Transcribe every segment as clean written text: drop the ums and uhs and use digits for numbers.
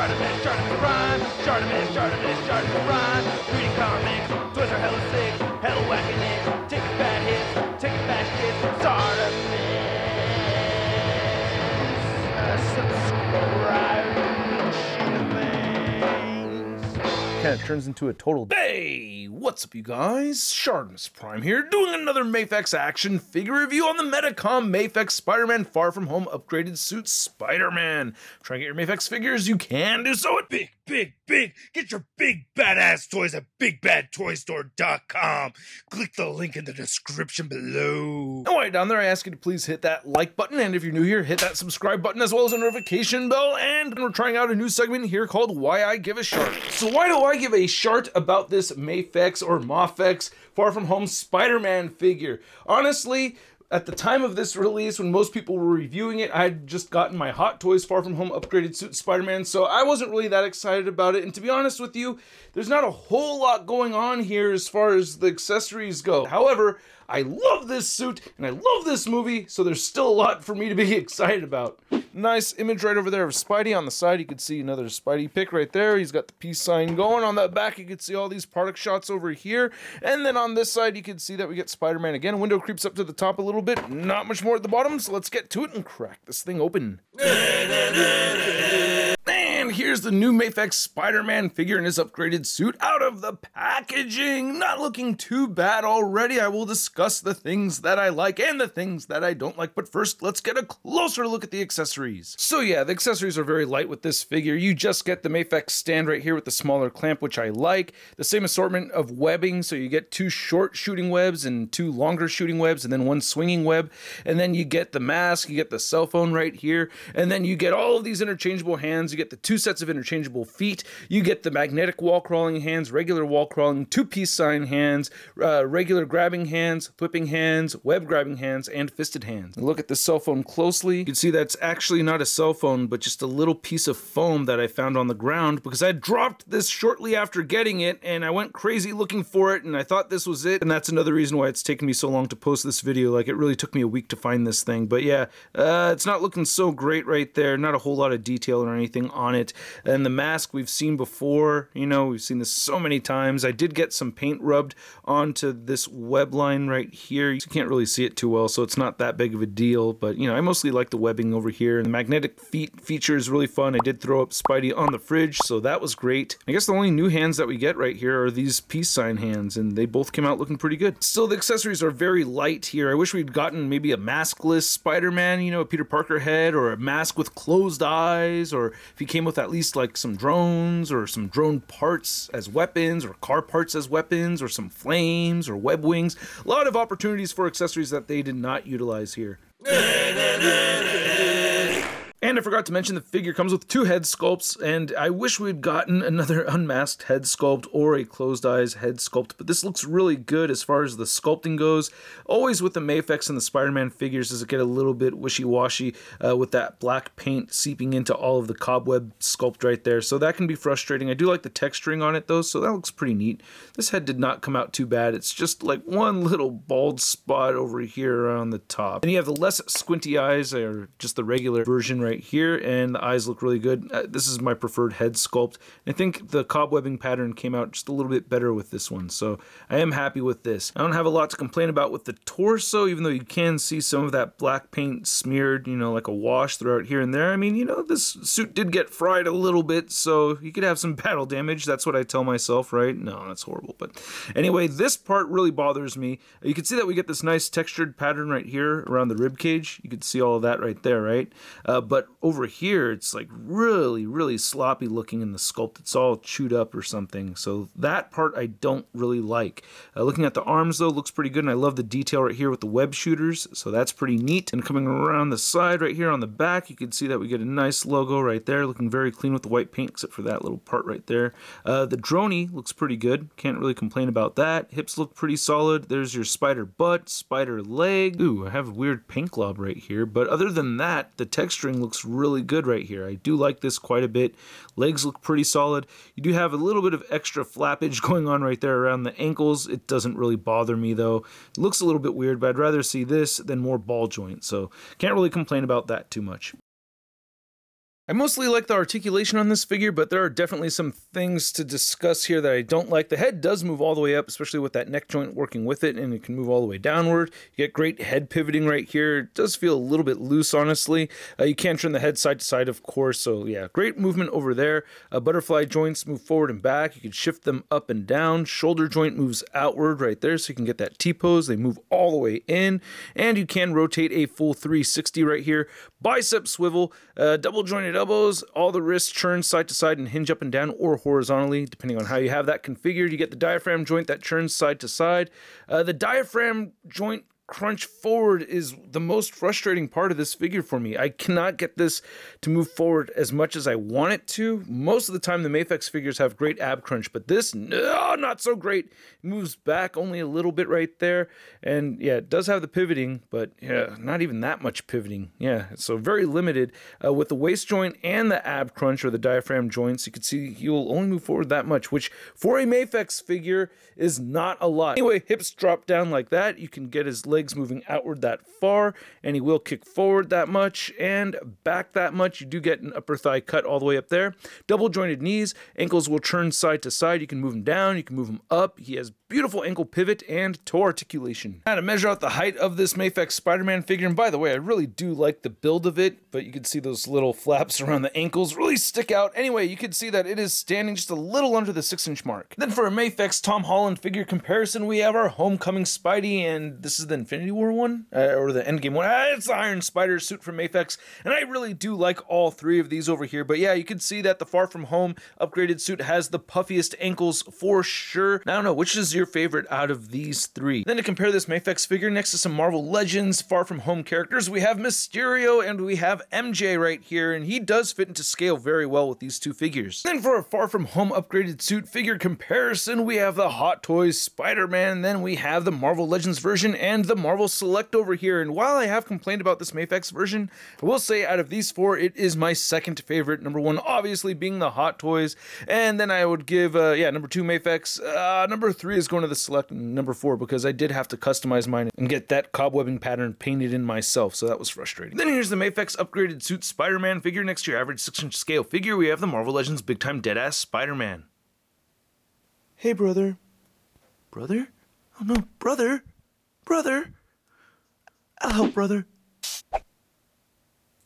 ShartimusPrime, ShartimusPrime. Reading comics, toys are hella sick, hella whacking it, taking bad hits, taking bad shit. Subscribe. Kind of turns into a total. Hey, what's up, you guys? ShartimusPrime here, doing another MAFEX action figure review on the Medicom MAFEX Spider-Man Far From Home upgraded suit Spider-Man. Try to get your MAFEX figures, you can do so at Big. Get your big badass toys at bigbadtoystore.com. Click the link in the description below. And while you're down there, I ask you to please hit that like button, and if you're new here, hit that subscribe button as well as a notification bell. And we're trying out a new segment here called Why I Give a Shart. So why do I give a shart about this MAFEX or MAFEX Far From Home Spider-Man figure? Honestly, at the time of this release, when most people were reviewing it, I had just gotten my Hot Toys Far From Home upgraded suit Spider-Man, so I wasn't really that excited about it. And to be honest with you, there's not a whole lot going on here as far as the accessories go. However, I love this suit and I love this movie, so there's still a lot for me to be excited about. Nice image right over there of Spidey. On the side, you can see another Spidey pic right there. He's got the peace sign going. On the back, you can see all these product shots over here. And then on this side, you can see that we get Spider-Man again. Window creeps up to the top a little bit. Not much more at the bottom, so let's get to it and crack this thing open. And here's the new MAFEX Spider-Man figure in his upgraded suit out of the packaging. Not looking too bad already. I will discuss the things that I like and the things that I don't like. But first, let's get a closer look at the accessories. So yeah, the accessories are very light with this figure. You just get the MAFEX stand right here with the smaller clamp, which I like. The same assortment of webbing, so you get 2 short shooting webs and 2 longer shooting webs and then 1 swinging web. And then you get the mask, you get the cell phone right here. And then you get all of these interchangeable hands. You get the 2 sets of interchangeable feet. You get the magnetic wall crawling hands, regular wall crawling, 2 peace sign hands, regular grabbing hands, flipping hands, web grabbing hands, and fisted hands. Look at the cell phone closely. You can see that's actually not a cell phone, but just a little piece of foam that I found on the ground because I dropped this shortly after getting it and I went crazy looking for it and I thought this was it. And that's another reason why it's taken me so long to post this video. Like, it really took me a week to find this thing. But yeah, it's not looking so great right there. Not a whole lot of detail or anything on it. And the mask we've seen before, you know, we've seen this so many times. I did get some paint rubbed onto this web line right here. You can't really see it too well, so it's not that big of a deal, but you know, I mostly like the webbing over here. And the magnetic feet feature is really fun. I did throw up Spidey on the fridge, so that was great. I guess the only new hands that we get right here are these peace sign hands, and they both came out looking pretty good. Still, the accessories are very light here. I wish we'd gotten maybe a maskless Spider-Man, you know, a Peter Parker head, or a mask with closed eyes, or if he came with at least like some drones or some drone parts as weapons, or car parts as weapons, or some flames or web wings. A lot of opportunities for accessories that they did not utilize here. And I forgot to mention the figure comes with 2 head sculpts, and I wish we'd gotten another unmasked head sculpt or a closed eyes head sculpt, but this looks really good as far as the sculpting goes. Always with the MAFEX and the Spider-Man figures does it get a little bit wishy-washy with that black paint seeping into all of the cobweb sculpt right there, so that can be frustrating. I do like the texturing on it though, so that looks pretty neat. This head did not come out too bad. It's just like one little bald spot over here on the top. And you have the less squinty eyes, or just the regular version right here, and the eyes look really good. This is my preferred head sculpt. I think the cobwebbing pattern came out just a little bit better with this one, so I am happy with this. I don't have a lot to complain about with the torso, even though you can see some of that black paint smeared, you know, like a wash throughout here and there. I mean, you know, this suit did get fried a little bit, so you could have some battle damage. That's what I tell myself, right? No, that's horrible. But anyway, this part really bothers me. You can see that we get this nice textured pattern right here around the rib cage. You can see all of that right there, right? But over here, it's like really sloppy looking in the sculpt. It's all chewed up or something. So that part I don't really like. Looking at the arms though, looks pretty good, and I love the detail right here with the web shooters. So that's pretty neat. And coming around the side right here on the back, you can see that we get a nice logo right there, looking very clean with the white paint, except for that little part right there. The droney looks pretty good. Can't really complain about that. Hips look pretty solid. There's your spider butt, spider leg. Ooh, I have a weird paint glob right here, but other than that, the texturing looks really good right here. I do like this quite a bit. Legs look pretty solid. You do have a little bit of extra flappage going on right there around the ankles. It doesn't really bother me though. It looks a little bit weird, but I'd rather see this than more ball joint, so can't really complain about that too much. I mostly like the articulation on this figure, but there are definitely some things to discuss here that I don't like. The head does move all the way up, especially with that neck joint working with it, and it can move all the way downward. You get great head pivoting right here. It does feel a little bit loose, honestly. You can turn the head side to side, of course, so yeah, great movement over there. Butterfly joints move forward and back. You can shift them up and down. Shoulder joint moves outward right there, so you can get that T-pose. They move all the way in, and you can rotate a full 360 right here. Bicep swivel, double jointed elbows, all the wrists churn side to side and hinge up and down or horizontally, depending on how you have that configured. You get the diaphragm joint that churns side to side. The diaphragm joint crunch forward is the most frustrating part of this figure for me. I cannot get this to move forward as much as I want it to. Most of the time the MAFEX figures have great ab crunch, but this, no, not so great. It moves back only a little bit right there, and yeah, it does have the pivoting, but yeah, not even that much pivoting. Yeah, so very limited. With the waist joint and the ab crunch or the diaphragm joints, you can see he'll only move forward that much, which for a MAFEX figure is not a lot. Anyway, hips drop down like that. You can get his legs moving outward that far, and he will kick forward that much and back that much. You do get an upper thigh cut all the way up there. Double jointed knees, ankles will turn side to side. You can move him down, you can move him up. He has beautiful ankle pivot and toe articulation. Now to measure out the height of this MAFEX Spider-Man figure, and by the way, I really do like the build of it, but you can see those little flaps around the ankles really stick out. Anyway, you can see that it is standing just a little under the 6-inch mark. Then for a MAFEX Tom Holland figure comparison, we have our Homecoming Spidey, and this is the Infinity War one, or the Endgame one. It's the Iron Spider suit from MAFEX, and I really do like all three of these over here, but yeah, you can see that the Far From Home upgraded suit has the puffiest ankles for sure. Now, I don't know, which is your favorite out of these three? Then to compare this MAFEX figure next to some Marvel Legends Far From Home characters, we have Mysterio and we have MJ right here, and he does fit into scale very well with these two figures. Then for a Far From Home upgraded suit figure comparison, we have the Hot Toys Spider-Man, then we have the Marvel Legends version and the Marvel Select over here, and while I have complained about this MAFEX version, I will say out of these four, it is my second favorite. Number one obviously being the Hot Toys, and then I would give, number two MAFEX, number three is going to the Select, and number four because I did have to customize mine and get that cobwebbing pattern painted in myself, so that was frustrating. Then here's the MAFEX upgraded suit Spider-Man figure. Next to your average 6-inch scale figure, we have the Marvel Legends Big Time Deadass Spider-Man. Hey brother. Brother? Oh no, brother! Brother! I'll help, brother.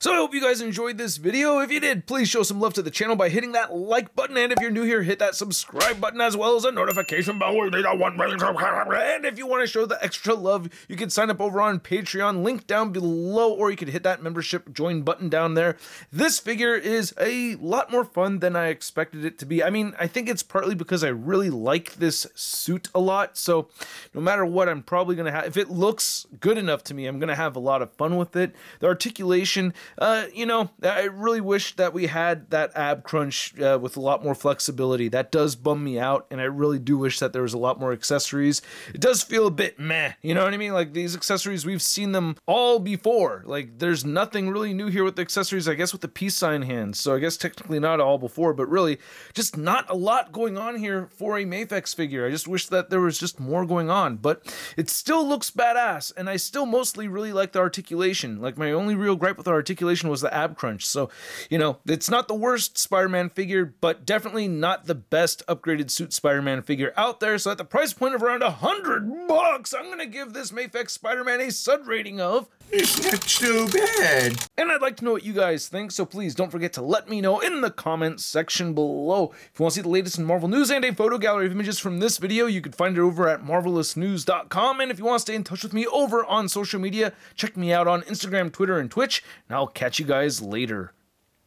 So I hope you guys enjoyed this video. If you did, please show some love to the channel by hitting that like button, and if you're new here, hit that subscribe button as well as a notification bell. We need a 1 million subscribers. And if you want to show the extra love, you can sign up over on Patreon, link down below, or you can hit that membership join button down there. This figure is a lot more fun than I expected it to be. I mean, I think it's partly because I really like this suit a lot, so no matter what, I'm probably going to have, if it looks good enough to me, I'm going to have a lot of fun with it. The articulation, I really wish that we had that ab crunch with a lot more flexibility. That does bum me out, and I really do wish that there was a lot more accessories. It does feel a bit meh, you know what I mean? Like, these accessories, we've seen them all before. Like, there's nothing really new here with the accessories, I guess with the peace sign hands. So I guess technically not all before, but really just not a lot going on here for a MAFEX figure. I just wish that there was just more going on, but it still looks badass, and I still mostly really like the articulation. Like, my only real gripe with the articulation was the ab crunch. So, it's not the worst Spider-Man figure, but definitely not the best upgraded suit Spider-Man figure out there. So at the price point of around $100, I'm gonna give this MAFEX Spider-Man a sud rating of, it's not too bad. and I'd like to know what you guys think, so please don't forget to let me know in the comments section below. If you want to see the latest in Marvel news and a photo gallery of images from this video, you can find it over at marvelousnews.com. And if you want to stay in touch with me over on social media, check me out on Instagram, Twitter, and Twitch, and I'll catch you guys later.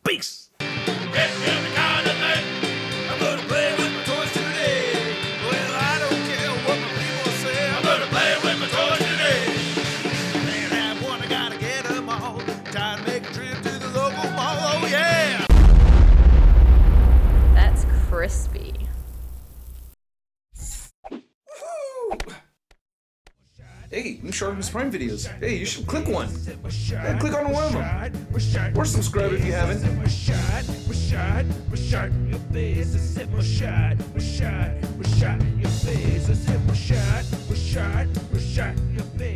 Peace! Crispy. Hey, new ShartimusPrime videos. Hey, you should click one. Yeah, click on one of them. Or subscribe if you haven't. Your face.